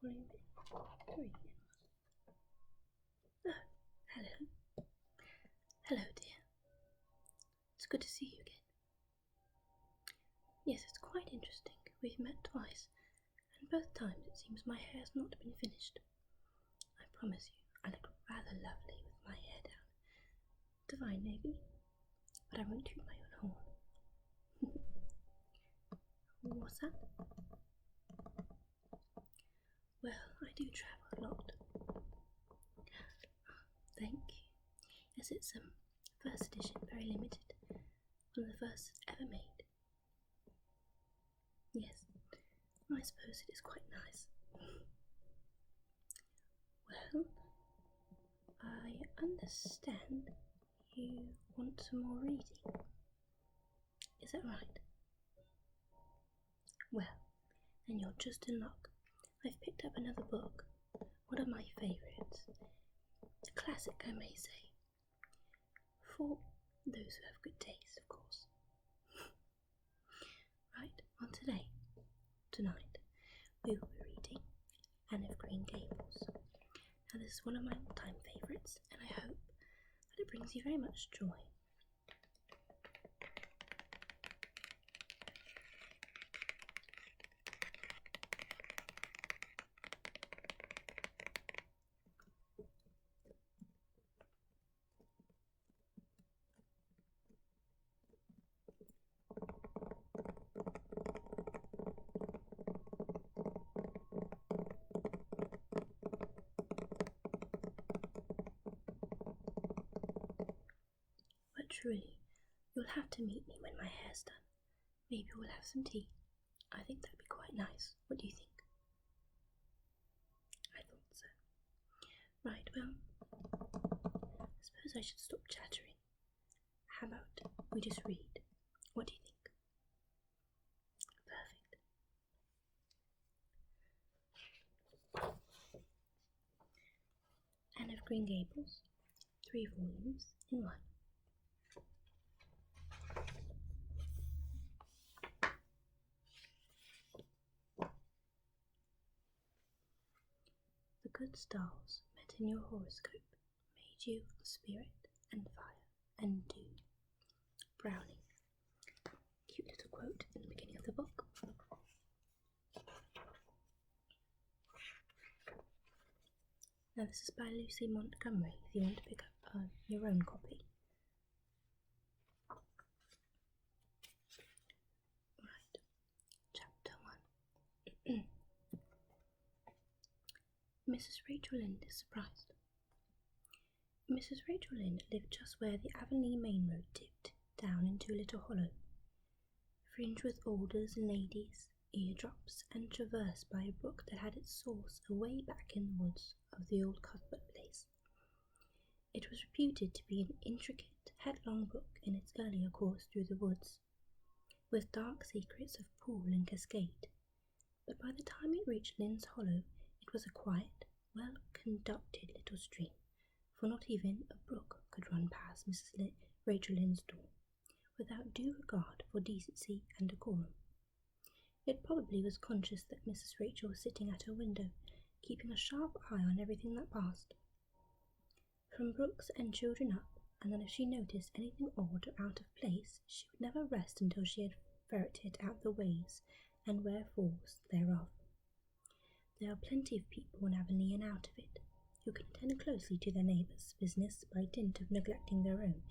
following me. 3. Oh, hello. Hello, dear. It's good to see you again. Yes, it's quite interesting. We've met twice, and both times it seems my hair's not been finished. I promise you, I look rather lovely with my hair down. Divine, maybe, but I won't toot my own horn. What's that? Well, I do travel a lot. Thank you. Yes, it's first edition, very limited. One of the first ever made. Yes, I suppose it is quite nice. Well, I understand you want some more reading. Is that right? Well, then you're just in luck. I've picked up another book, one of my favourites. A classic, I may say. For those who have good taste, of course. Right, well tonight, we will be reading Anne of Green Gables. Now this is one of my all-time favourites, and I hope that it brings you very much joy. But truly, you'll have to meet me when my hair's done. Maybe we'll have some tea. I think that'd be quite nice. What do you think? I thought so. Right, well, I suppose I should stop chattering. How about we just read? What do you think? Perfect. Anne of Green Gables, 3 volumes in 1. The good stars met in your horoscope, made you of spirit and fire and dew. Browning. Cute little quote in the beginning of the book. Now this is by Lucy Montgomery, if you want to pick up your own copy. Right, chapter 1. Mrs. Rachel Lynde is surprised. Mrs. Rachel Lynde lived just where the Avonlea main road dipped down into a little hollow, fringed with alders and ladies, eardrops, and traversed by a brook that had its source away back in the woods of the old Cuthbert place. It was reputed to be an intricate, headlong brook in its earlier course through the woods, with dark secrets of pool and cascade, but by the time it reached Lynde's Hollow, it was a quiet, well-conducted little stream, for not even a brook could run past Mrs. Rachel Lynde's door, without due regard for decency and decorum. It probably was conscious that Mrs. Rachel was sitting at her window, keeping a sharp eye on everything that passed, from brooks and children up, and that if she noticed anything odd or out of place, she would never rest until she had ferreted out the ways and wherefores thereof. There are plenty of people in Avonlea and out of it, who can attend closely to their neighbours' business by dint of neglecting their own,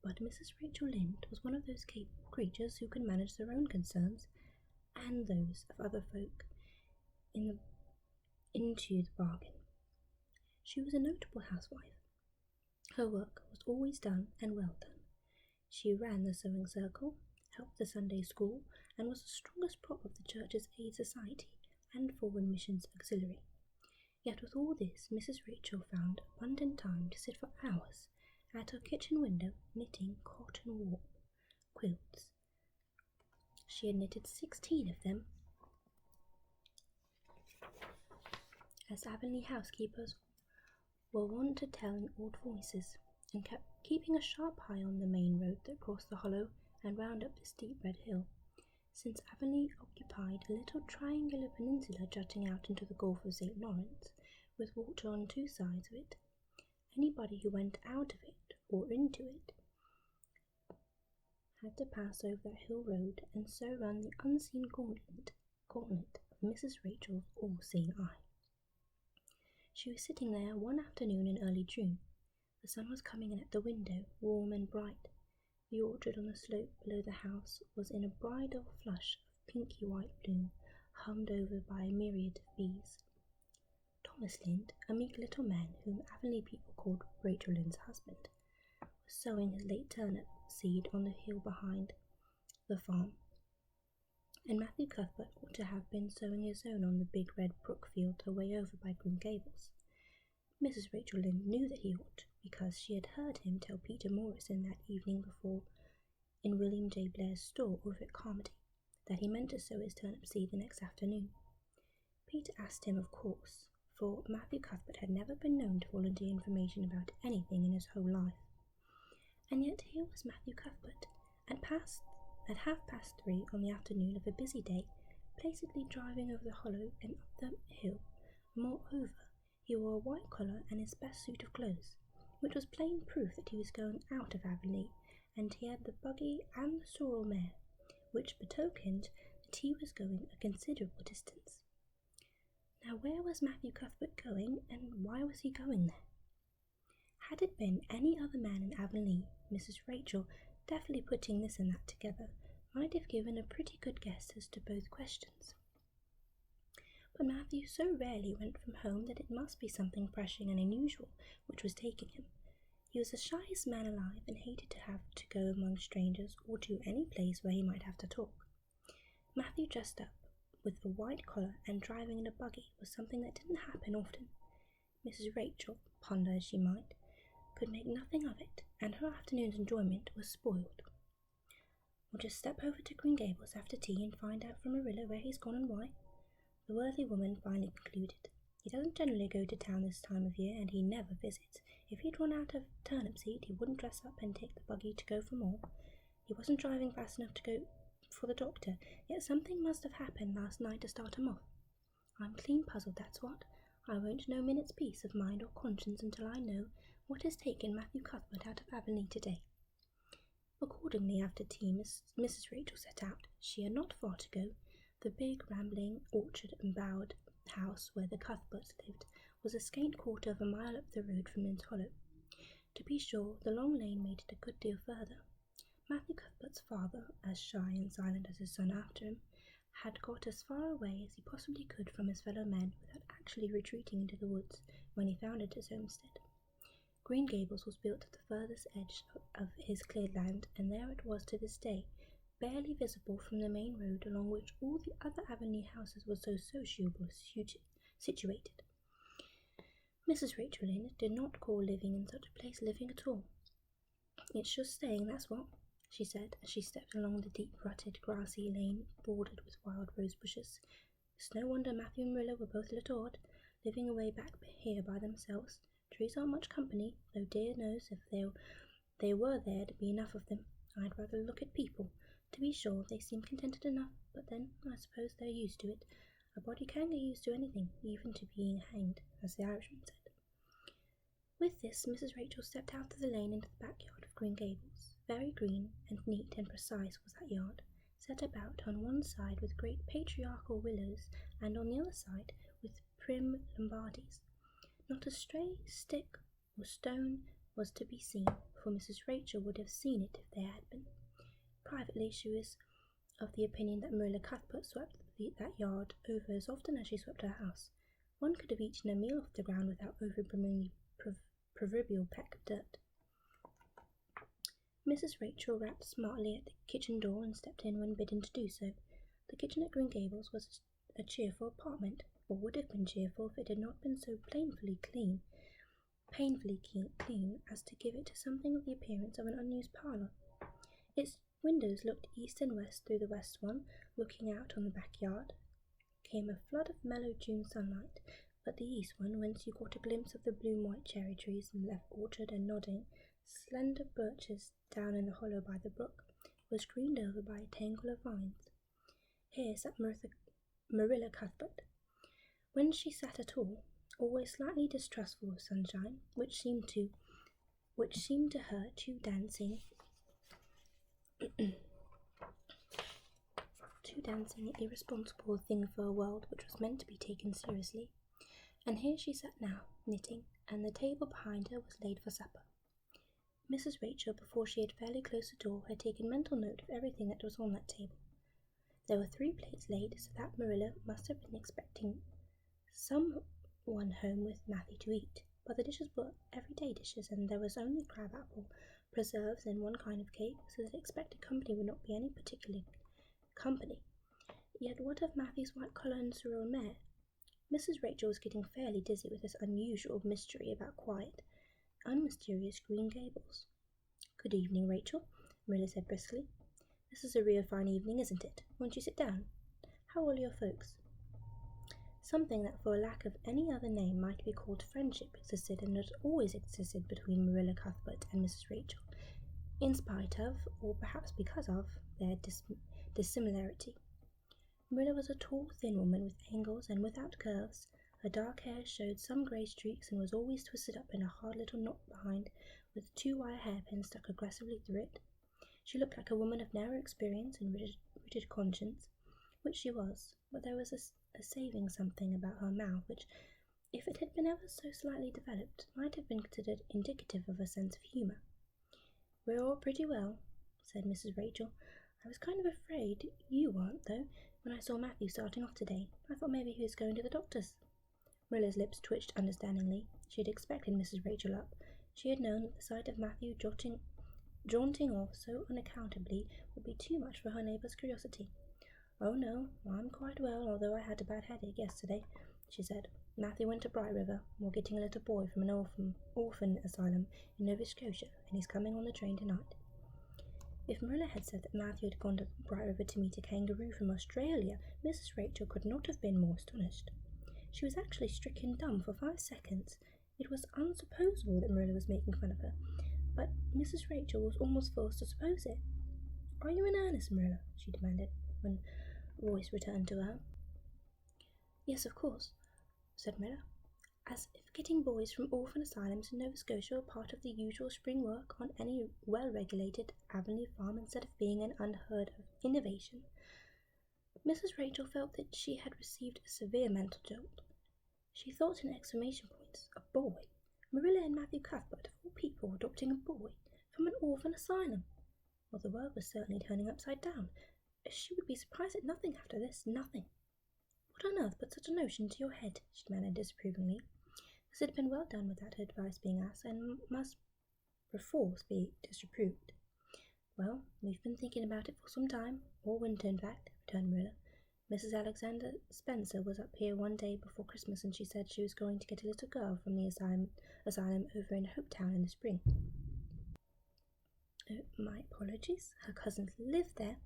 but Mrs. Rachel Lynde was one of those capable creatures who can manage their own concerns and those of other folk into the bargain. She was a notable housewife. Her work was always done and well done. She ran the sewing circle, helped the Sunday school, and was the strongest prop of the church's aid society and foreign missions auxiliary. Yet with all this, Mrs. Rachel found abundant time to sit for hours at her kitchen window knitting cotton warp quilts. She had knitted 16 of them, as Avonlea housekeepers were wont to tell in awed voices, and kept keeping a sharp eye on the main road that crossed the hollow and round up the steep red hill, Since Avonlea occupied a little triangular peninsula jutting out into the Gulf of St. Lawrence, with water on two sides of it, anybody who went out of it or into it had to pass over that hill road and so run the unseen gauntlet of Mrs. Rachel's all-seeing eye. She was sitting there one afternoon in early June. The sun was coming in at the window, warm and bright. The orchard on the slope below the house was in a bridal flush of pinky white bloom, hummed over by a myriad of bees. Thomas Lynde, a meek little man whom Avonlea people called Rachel Lynde's husband, was sowing his late turnip seed on the hill behind the farm, and Matthew Cuthbert ought to have been sowing his own on the big red brook field away over by Green Gables. Mrs. Rachel Lynde knew that he ought, because she had heard him tell Peter Morrison that evening before in William J. Blair's store over at Carmody that he meant to sow his turnip seed the next afternoon. Peter asked him, of course, for Matthew Cuthbert had never been known to volunteer information about anything in his whole life. And yet here was Matthew Cuthbert, at 3:30 on the afternoon of a busy day, placidly driving over the hollow and up the hill. Moreover, he wore a white collar and his best suit of clothes, which was plain proof that he was going out of Avonlea, and he had the buggy and the sorrel mare, which betokened that he was going a considerable distance. Now where was Matthew Cuthbert going, and why was he going there? Had it been any other man in Avonlea, Mrs. Rachel, deftly putting this and that together, might have given a pretty good guess as to both questions. But Matthew so rarely went from home that it must be something pressing and unusual which was taking him. He was the shyest man alive and hated to have to go among strangers or to any place where he might have to talk. Matthew dressed up with a white collar and driving in a buggy was something that didn't happen often. Mrs. Rachel, ponder as she might, could make nothing of it, and her afternoon's enjoyment was spoiled. We'll just step over to Green Gables after tea and find out from Marilla where he's gone and why, the worthy woman finally concluded. He doesn't generally go to town this time of year, and he never visits. If he'd run out of turnip seed, he wouldn't dress up and take the buggy to go for more. He wasn't driving fast enough to go for the doctor, yet something must have happened last night to start him off. I'm clean puzzled, that's what. I won't know a minute's peace of mind or conscience until I know what has taken Matthew Cuthbert out of Avonlea today. Accordingly, after tea, Mrs. Rachel set out. She had not far to go. The big, rambling, orchard-embowered house where the Cuthberts lived was a scant quarter of a mile up the road from Lynde's Hollow. To be sure, the long lane made it a good deal further. Matthew Cuthbert's father, as shy and silent as his son after him, had got as far away as he possibly could from his fellow men without actually retreating into the woods when he founded his homestead. Green Gables was built at the furthest edge of his cleared land, and there it was to this day, barely visible from the main road along which all the other Avonlea houses were so sociably situated. Mrs. Rachel Lynde did not call living in such a place living at all. It's just staying, that's what, she said, as she stepped along the deep rutted grassy lane bordered with wild rose bushes. It's no wonder Matthew and Marilla were both a little odd, living away back here by themselves. Trees aren't much company, though dear knows if they were there'd be enough of them. I'd rather look at people. To be sure, they seem contented enough, but then I suppose they're used to it. A body can get used to anything, even to being hanged, as the Irishman said. With this, Mrs. Rachel stepped out of the lane into the backyard of Green Gables. Very green and neat and precise was that yard, set about on one side with great patriarchal willows, and on the other side with prim Lombardies. Not a stray stick or stone was to be seen, for Mrs. Rachel would have seen it if there had been. Privately, she was of the opinion that Marilla Cuthbert swept that yard over as often as she swept her house. One could have eaten a meal off the ground without overbrimming the proverbial peck of dirt. Mrs. Rachel rapped smartly at the kitchen door and stepped in when bidden to do so. The kitchen at Green Gables was a cheerful apartment, or would have been cheerful if it had not been so painfully clean as to give it something of the appearance of an unused parlour. Its windows looked east and west. Through the west one, looking out on the backyard, came a flood of mellow June sunlight, but the east one, whence you caught a glimpse of the bloom-white cherry trees and left orchard and nodding, slender birches down in the hollow by the brook, was screened over by a tangle of vines. Here sat Marilla Cuthbert. When she sat at all, always slightly distrustful of sunshine, which seemed to her too dancing irresponsible thing for a world which was meant to be taken seriously. And here she sat now, knitting, and the table behind her was laid for supper. Mrs. Rachel, before she had fairly closed the door, had taken mental note of everything that was on that table. There were 3 plates laid, so that Marilla must have been expecting someone home with Matthew to eat, but the dishes were everyday dishes, and there was only crabapple preserves and one kind of cake, so that expected company would not be any particular company. Yet what of Matthew's white collar and sorrel mare? Mrs. Rachel was getting fairly dizzy with this unusual mystery about quiet, unmysterious Green Gables. "Good evening, Rachel," Marilla said briskly. "This is a real fine evening, isn't it? Won't you sit down? How are your folks?" Something that for lack of any other name might be called friendship existed, and had always existed, between Marilla Cuthbert and Mrs. Rachel, in spite of, or perhaps because of, their dissimilarity. Marilla was a tall, thin woman with angles and without curves. Her dark hair showed some grey streaks and was always twisted up in a hard little knot behind, with 2 wire hairpins stuck aggressively through it. She looked like a woman of narrow experience and rigid conscience, which she was, but there was a saving something about her mouth which, if it had been ever so slightly developed, might have been considered indicative of a sense of humour. "We're all pretty well," said Mrs. Rachel. "I was kind of afraid you weren't, though, when I saw Matthew starting off today. I thought maybe he was going to the doctor's." Marilla's lips twitched understandingly. She had expected Mrs. Rachel up. She had known that the sight of Matthew jaunting off so unaccountably would be too much for her neighbour's curiosity. "Oh, no, I'm quite well, although I had a bad headache yesterday," she said. "Matthew went to Bright River. We're getting a little boy from an orphan asylum in Nova Scotia, and he's coming on the train tonight." If Marilla had said that Matthew had gone to Bright River to meet a kangaroo from Australia, Mrs. Rachel could not have been more astonished. She was actually stricken dumb for 5 seconds. It was unsupposable that Marilla was making fun of her, but Mrs. Rachel was almost forced to suppose it. "Are you in earnest, Marilla?" she demanded, when voice returned to her. "Yes, of course," said Marilla, as if getting boys from orphan asylums in Nova Scotia were part of the usual spring work on any well-regulated Avonlea farm instead of being an unheard-of innovation. Mrs. Rachel felt that she had received a severe mental jolt. She thought in exclamation points. A boy! Marilla and Matthew Cuthbert, of all people, adopting a boy from an orphan asylum! Well, the world was certainly turning upside down. She would be surprised at nothing after this, nothing. "What on earth put such a notion into your head?" she demanded disapprovingly. This had been well done without her advice being asked, and must perforce be disapproved. "Well, we've been thinking about it for some time, all winter in fact," returned Marilla. "Mrs. Alexander Spencer was up here one day before Christmas, and she said she was going to get a little girl from the asylum over in Hopetown in the spring." My apologies. Her cousins live there,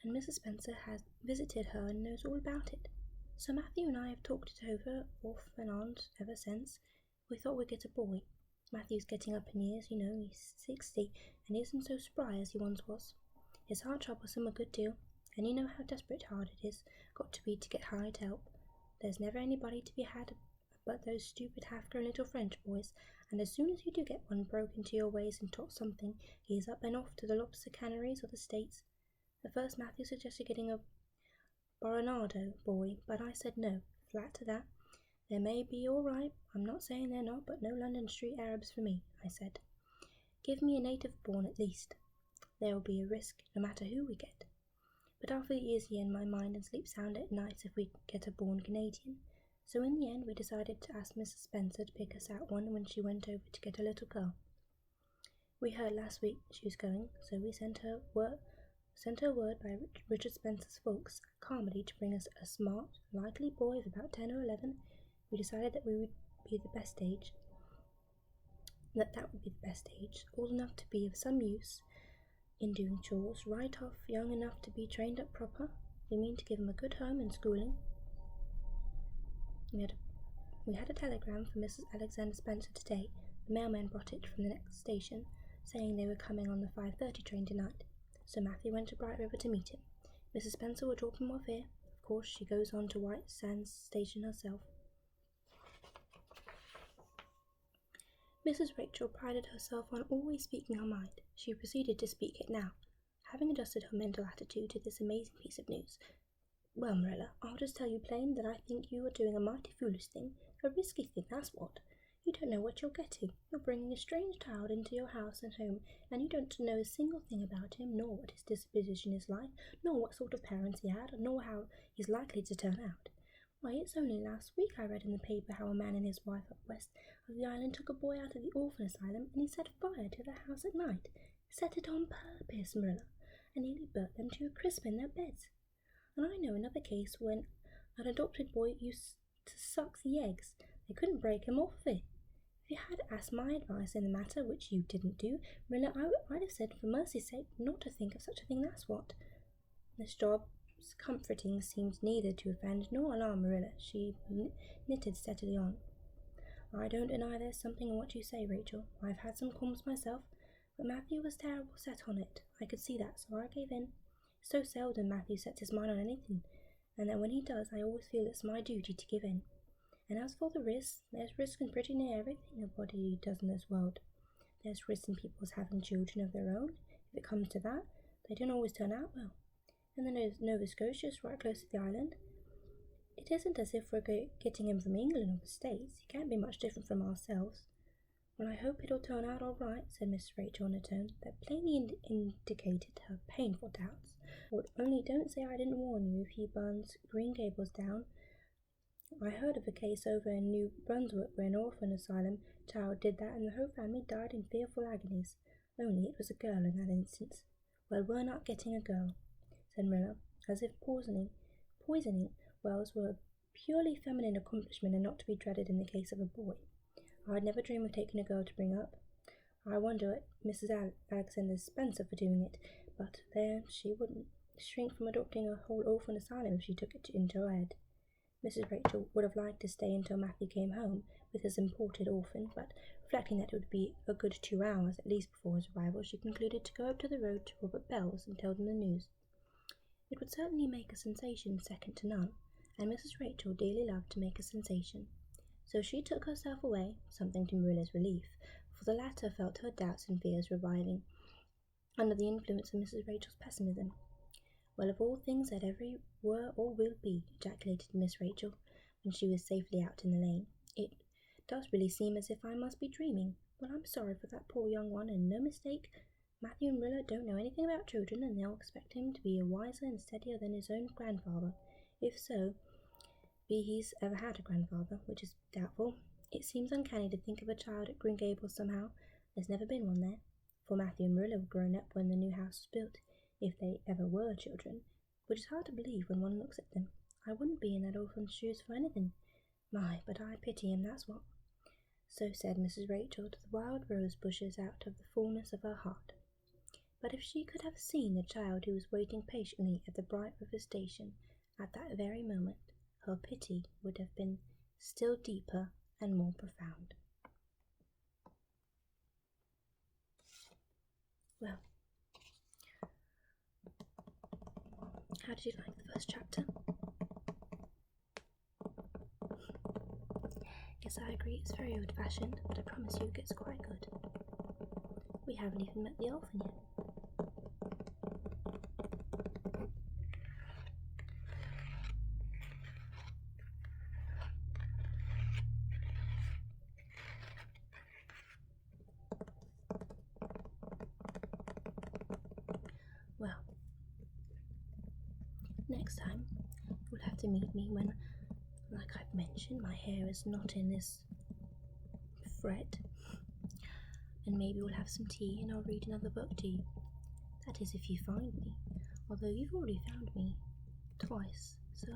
and Mrs. Spencer has visited her and knows all about it. So Matthew and I have talked it over off and on ever since. We thought we'd get a boy. Matthew's getting up in years, he's 60, and he isn't so spry as he once was. His heart troubles him a good deal, and you know how desperate hard it is got to be to get hired help. There's never anybody to be had but those stupid half-grown little French boys, and as soon as you do get one broke into your ways and taught something, he's up and off to the lobster canneries or the States. At first Matthew suggested getting a Boronado boy, but I said no, flat to that. They may be all right, I'm not saying they're not, but no London street Arabs for me, I said. Give me a native born at least. There will be a risk, no matter who we get. But I'll feel easier in my mind and sleep sound at nights if we get a born Canadian. So in the end we decided to ask Mrs. Spencer to pick us out one when she went over to get a little girl. We heard last week she was going, so we sent her word by Richard Spencer's folks at Carmody to bring us a smart, likely boy of about 10 or 11. We decided that would be the best age, old enough to be of some use in doing chores, right off young enough to be trained up proper. We mean to give him a good home and schooling. We had a telegram from Mrs. Alexander Spencer today. The mailman brought it from the next station, saying they were coming on the 5:30 train tonight. So Matthew went to Bright River to meet him. Mrs. Spencer will drop him off here. Of course, she goes on to White Sands Station herself. Mrs. Rachel prided herself on always speaking her mind. She proceeded to speak it now, having adjusted her mental attitude to this amazing piece of news. Well, Marilla, I'll just tell you plain that I think you are doing a mighty foolish thing, a risky thing, that's what. You don't know what you're getting. You're bringing a strange child into your house and home, and you don't know a single thing about him, nor what his disposition is like, nor what sort of parents he had, nor how he's likely to turn out. Why, it's only last week I read in the paper how a man and his wife up west of the island took a boy out of the orphan asylum and he set fire to their house at night. Set it on purpose, Marilla, and nearly burnt them to a crisp in their beds. And I know another case when an adopted boy used to suck the eggs. They couldn't break him off of it. If you had asked my advice in the matter, which you didn't do, Marilla, I'd have said, for mercy's sake, not to think of such a thing, that's what. This job's comforting seemed neither to offend nor alarm Marilla. She knitted steadily on. I don't deny there's something in what you say, Rachel. I've had some qualms myself, but Matthew was terrible set on it. I could see that, so I gave in. So seldom Matthew sets his mind on anything, and that when he does, I always feel it's my duty to give in. And as for the risks, there's risk in pretty near everything a body does in this world. There's risk in people's having children of their own. If it comes to that, they don't always turn out well. And the Nova Scotia's right close to the island. It isn't as if we're getting him from England or the States. He can't be much different from ourselves. Well, I hope it'll turn out all right, said Miss Rachel in a tone that plainly indicated her painful doubts. Only don't say I didn't warn you if he burns Green Gables down. I heard of a case over in New Brunswick where an orphan asylum child did that and the whole family died in fearful agonies. Only it was a girl in that instance. Well, we're not getting a girl, said Marilla, as if poisoning wells were a purely feminine accomplishment and not to be dreaded in the case of a boy. I'd never dream of taking a girl to bring up. I wonder at Mrs. Alexander Spencer for doing it, but there, she wouldn't shrink from adopting a whole orphan asylum if she took it into her head. Mrs. Rachel would have liked to stay until Matthew came home with his imported orphan, but reflecting that it would be a good 2 hours at least before his arrival, she concluded to go up to the road to Robert Bell's and tell them the news. It would certainly make a sensation second to none, and Mrs. Rachel dearly loved to make a sensation. So she took herself away, something to Marilla's relief, for the latter felt her doubts and fears reviving under the influence of Mrs. Rachel's pessimism. Well, of all things that ever were or will be, ejaculated Miss Rachel, when she was safely out in the lane, it does really seem as if I must be dreaming. Well, I'm sorry for that poor young one, and no mistake. Matthew and Marilla don't know anything about children, and they'll expect him to be wiser and steadier than his own grandfather. If so, be he's ever had a grandfather, which is doubtful. It seems uncanny to think of a child at Green Gables somehow. There's never been one there, for Matthew and Marilla were grown up when the new house was built, if they ever were children, which is hard to believe when one looks at them. I wouldn't be in that orphan's shoes for anything. My, but I pity him, that's what. So said Mrs. Rachel to the wild rose bushes out of the fullness of her heart. But if she could have seen the child who was waiting patiently at the Bright River station at that very moment, her pity would have been still deeper and more profound. Well, how did you like the first chapter? Yes, I agree, it's very old-fashioned, but I promise you it gets quite good. We haven't even met the orphan yet. Well, next time you'll have to meet me when, like I've mentioned, my hair is not in this fret, and maybe we'll have some tea and I'll read another book to you. That is if you find me, although you've already found me twice, so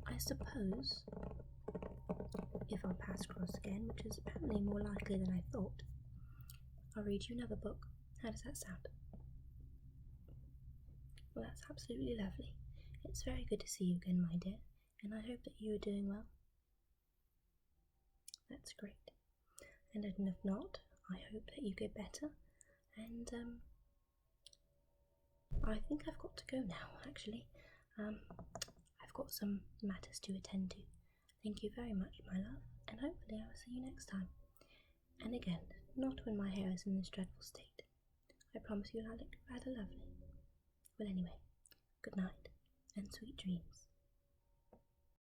I suppose if our paths cross again, which is apparently more likely than I thought, I'll read you another book. How does that sound? Well, that's absolutely lovely. It's very good to see you again, my dear, and I hope that you are doing well. That's great. And if not, I hope that you get better, and I think I've got to go now, actually. I've got some matters to attend to. Thank you very much, my love, and hopefully I will see you next time. And again, not when my hair is in this dreadful state. I promise you I'll look rather lovely. Well, anyway, good night, and sweet dreams.